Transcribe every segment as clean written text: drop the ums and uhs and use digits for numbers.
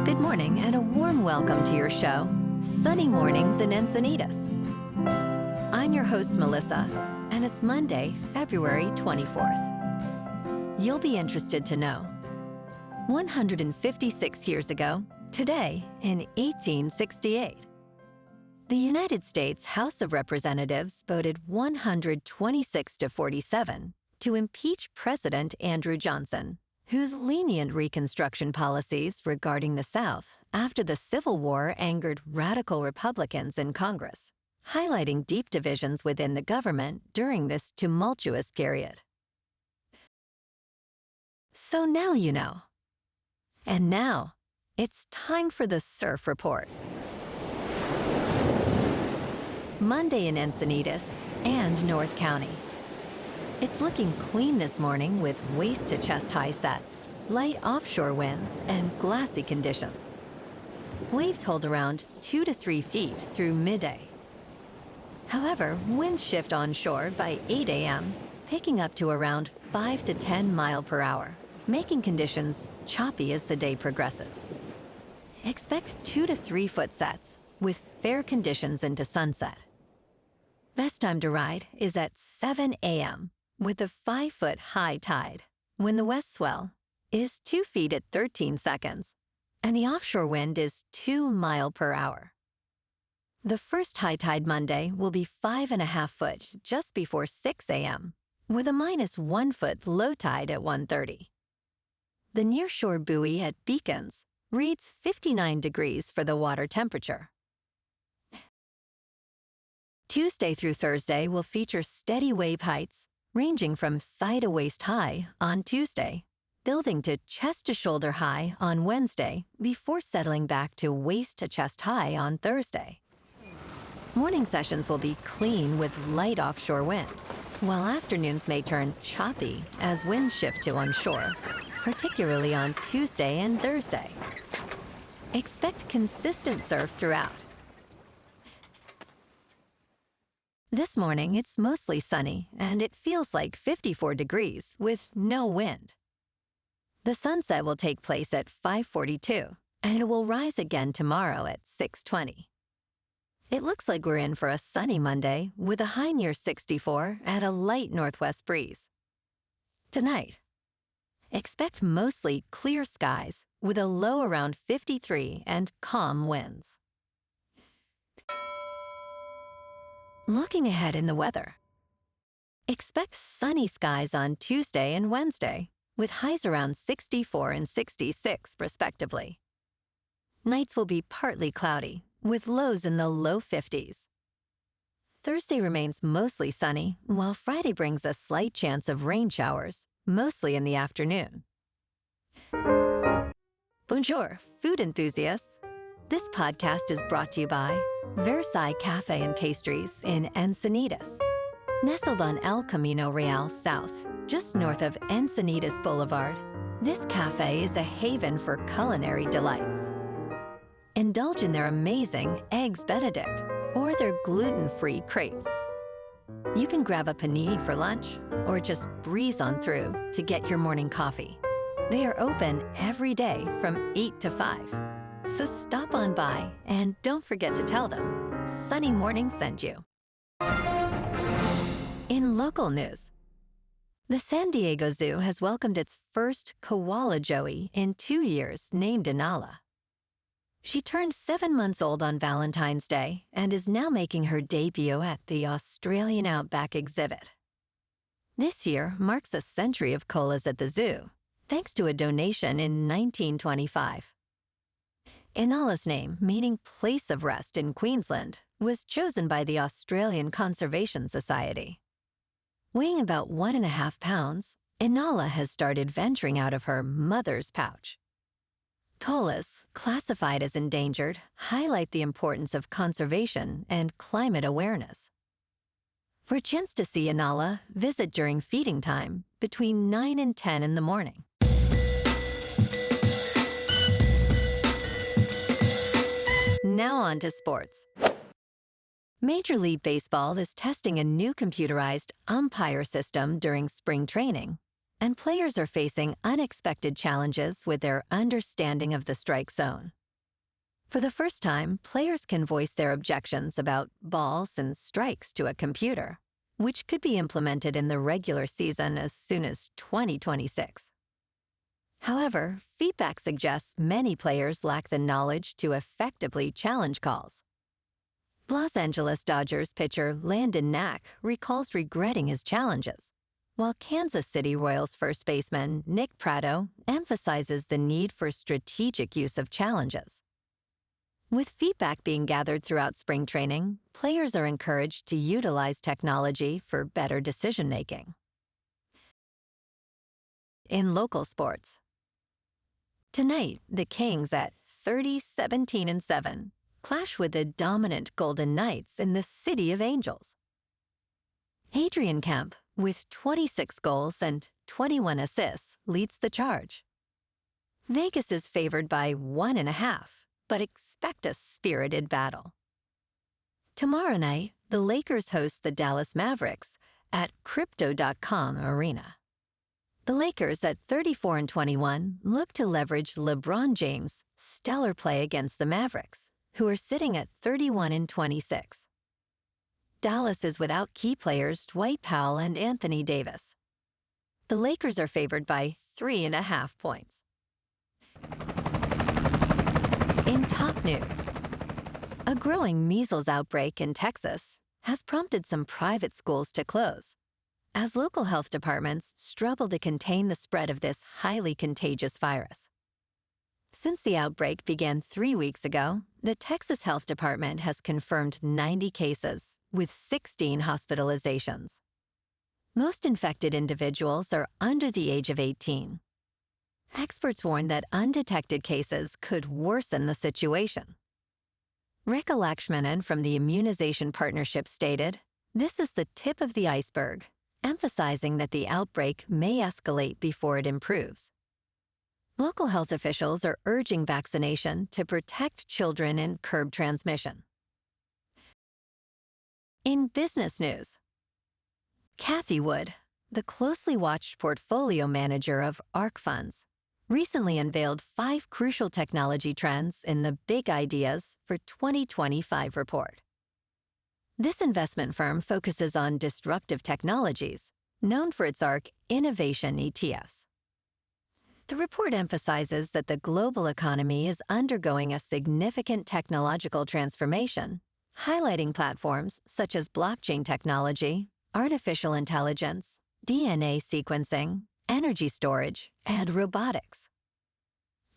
Good morning and a warm welcome to your show, Sunny Mornings in Encinitas. I'm your host, Melissa, and it's Monday, February 24th. You'll be interested to know, 156 years ago, today in 1868, the United States House of Representatives voted 126 to 47 to impeach President Andrew Johnson, whose lenient Reconstruction policies regarding the South after the Civil War angered radical Republicans in Congress, highlighting deep divisions within the government during this tumultuous period. So now you know. And now, it's time for the Surf Report. Monday in Encinitas and North County. It's looking clean this morning with waist to chest high sets, light offshore winds, and glassy conditions. Waves hold around 2 to 3 feet through midday. However, winds shift onshore by 8 a.m., picking up to around 5 to 10 miles per hour, making conditions choppy as the day progresses. Expect 2 to 3 foot sets with fair conditions into sunset. Best time to ride is at 7 a.m. with a 5-foot high tide, when the west swell is 2 feet at 13 seconds, and the offshore wind is 2 miles per hour. The first high tide Monday will be 5.5 foot just before 6 a.m., with a -1 foot low tide at 1:30. The nearshore buoy at Beacons reads 59 degrees for the water temperature. Tuesday through Thursday will feature steady wave heights ranging from thigh to waist high on Tuesday, building to chest to shoulder high on Wednesday before settling back to waist to chest high on Thursday. Morning sessions will be clean with light offshore winds, while afternoons may turn choppy as winds shift to onshore, particularly on Tuesday and Thursday. Expect consistent surf throughout. This morning, it's mostly sunny, and it feels like 54 degrees with no wind. The sunset will take place at 5:42, and it will rise again tomorrow at 6:20. It looks like we're in for a sunny Monday with a high near 64 and a light northwest breeze. Tonight, expect mostly clear skies with a low around 53 and calm winds. Looking ahead in the weather. Expect sunny skies on Tuesday and Wednesday, with highs around 64 and 66 respectively. Nights will be partly cloudy, with lows in the low 50s. Thursday remains mostly sunny, while Friday brings a slight chance of rain showers, mostly in the afternoon. Bonjour, food enthusiasts. This podcast is brought to you by Versailles Cafe and Pastries in Encinitas. Nestled on El Camino Real South, just north of Encinitas Boulevard, this cafe is a haven for culinary delights. Indulge in their amazing Eggs Benedict or their gluten-free crepes. You can grab a panini for lunch or just breeze on through to get your morning coffee. They are open every day from 8 to 5. So stop on by and don't forget to tell them Sunny Morning sent you. In local news, the San Diego Zoo has welcomed its first koala joey in 2 years, named Inala. She turned 7 months old on Valentine's Day and is now making her debut at the Australian Outback exhibit. This year marks a century of koalas at the zoo, thanks to a donation in 1925. Inala's name, meaning place of rest in Queensland, was chosen by the Australian Conservation Society. Weighing about 1.5 pounds, Inala has started venturing out of her mother's pouch. Koalas, classified as endangered, highlight the importance of conservation and climate awareness. For a chance to see Inala, visit during feeding time between 9 and 10 in the morning. Now on to sports. Major League Baseball is testing a new computerized umpire system during spring training, and players are facing unexpected challenges with their understanding of the strike zone, For the first time, players can voice their objections about balls and strikes to a computer, which could be implemented in the regular season as soon as 2026. However, feedback suggests many players lack the knowledge to effectively challenge calls. Los Angeles Dodgers pitcher Landon Knack recalls regretting his challenges, while Kansas City Royals first baseman Nick Pratto emphasizes the need for strategic use of challenges. With feedback being gathered throughout spring training, players are encouraged to utilize technology for better decision-making. In local sports, tonight, the Kings at 30-17-7 clash with the dominant Golden Knights in the City of Angels. Adrian Kemp, with 26 goals and 21 assists, leads the charge. Vegas is favored by 1.5, but expect a spirited battle. Tomorrow night, the Lakers host the Dallas Mavericks at Crypto.com Arena. The Lakers at 34-21 look to leverage LeBron James' stellar play against the Mavericks, who are sitting at 31-26. Dallas is without key players Dwight Powell and Anthony Davis. The Lakers are favored by 3.5 points. In top news, a growing measles outbreak in Texas has prompted some private schools to close, as local health departments struggle to contain the spread of this highly contagious virus. Since the outbreak began 3 weeks ago, the Texas Health Department has confirmed 90 cases, with 16 hospitalizations. Most infected individuals are under the age of 18. Experts warn that undetected cases could worsen the situation. Rekha Lakshmanan from the Immunization Partnership stated, "This is the tip of the iceberg, emphasizing that the outbreak may escalate before it improves." Local health officials are urging vaccination to protect children and curb transmission. In business news, Kathy Wood, the closely watched portfolio manager of ARK Funds, recently unveiled 5 crucial technology trends in the Big Ideas for 2025 report. This investment firm focuses on disruptive technologies, known for its ARK Innovation ETFs. The report emphasizes that the global economy is undergoing a significant technological transformation, highlighting platforms such as blockchain technology, artificial intelligence, DNA sequencing, energy storage, and robotics.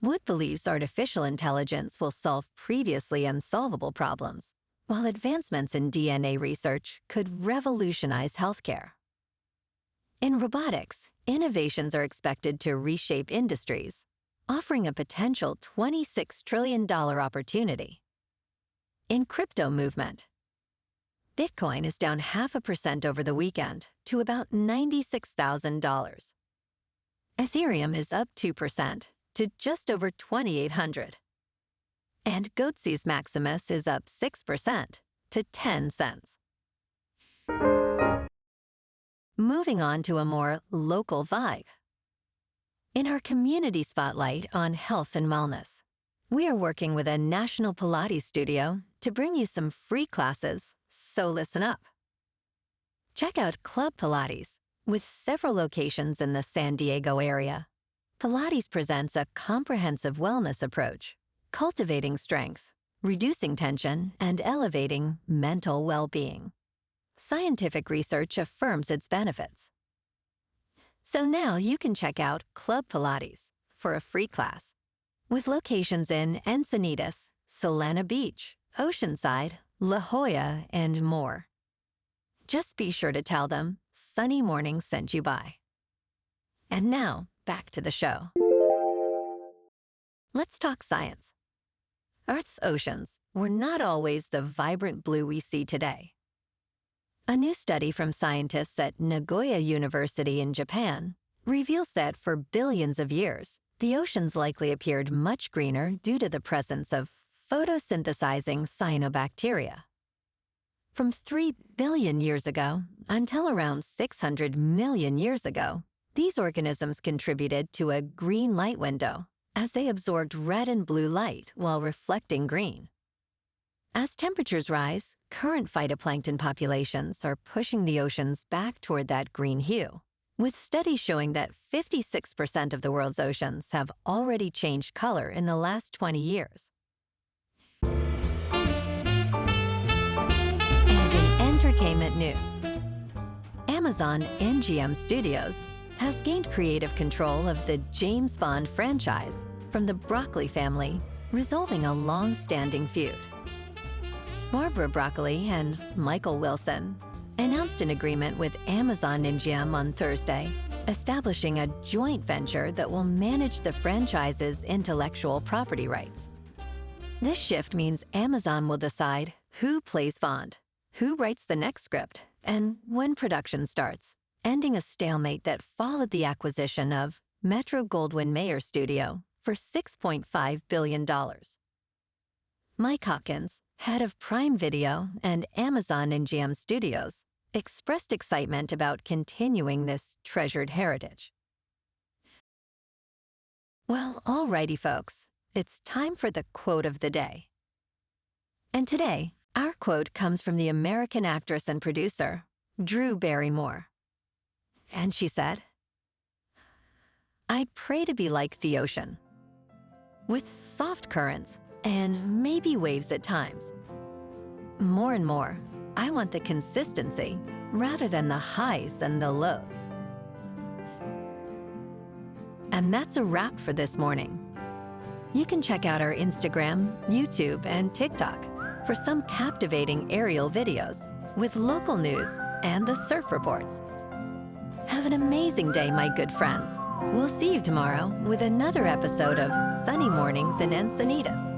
Wood believes artificial intelligence will solve previously unsolvable problems, while advancements in DNA research could revolutionize healthcare. In robotics, innovations are expected to reshape industries, offering a potential $26 trillion opportunity. In crypto movement, Bitcoin is down 0.5% over the weekend to about $96,000. Ethereum is up 2% to just over 2,800. And Goatse's Maximus is up 6% to 10 cents. Moving on to a more local vibe. In our community spotlight on health and wellness, we are working with a national Pilates studio to bring you some free classes, so listen up. Check out Club Pilates, with several locations in the San Diego area. Pilates presents a comprehensive wellness approach, cultivating strength, reducing tension, and elevating mental well-being. Scientific research affirms its benefits. So now you can check out Club Pilates for a free class, with locations in Encinitas, Solana Beach, Oceanside, La Jolla, and more. Just be sure to tell them Sunny Morning sent you by. And now, back to the show. Let's talk science. Earth's oceans were not always the vibrant blue we see today. A new study from scientists at Nagoya University in Japan reveals that for billions of years, the oceans likely appeared much greener due to the presence of photosynthesizing cyanobacteria. From 3 billion years ago until around 600 million years ago, these organisms contributed to a green light window as they absorbed red and blue light while reflecting green. As temperatures rise, current phytoplankton populations are pushing the oceans back toward that green hue, with studies showing that 56% of the world's oceans have already changed color in the last 20 years. And in entertainment news, Amazon MGM Studios has gained creative control of the James Bond franchise from the Broccoli family, resolving a long-standing feud. Barbara Broccoli and Michael Wilson announced an agreement with Amazon MGM on Thursday, establishing a joint venture that will manage the franchise's intellectual property rights. This shift means Amazon will decide who plays Bond, who writes the next script, and when production starts, ending a stalemate that followed the acquisition of Metro-Goldwyn-Mayer Studio for $6.5 billion. Mike Hopkins, head of Prime Video and Amazon MGM Studios, expressed excitement about continuing this treasured heritage. Well, alrighty, folks, it's time for the quote of the day. And today, our quote comes from the American actress and producer, Drew Barrymore. And she said, "I pray to be like the ocean, with soft currents and maybe waves at times. More and more, I want the consistency rather than the highs and the lows." And that's a wrap for this morning. You can check out our Instagram, YouTube, and TikTok for some captivating aerial videos with local news and the surf reports. Have an amazing day, my good friends. We'll see you tomorrow with another episode of Sunny Mornings in Encinitas.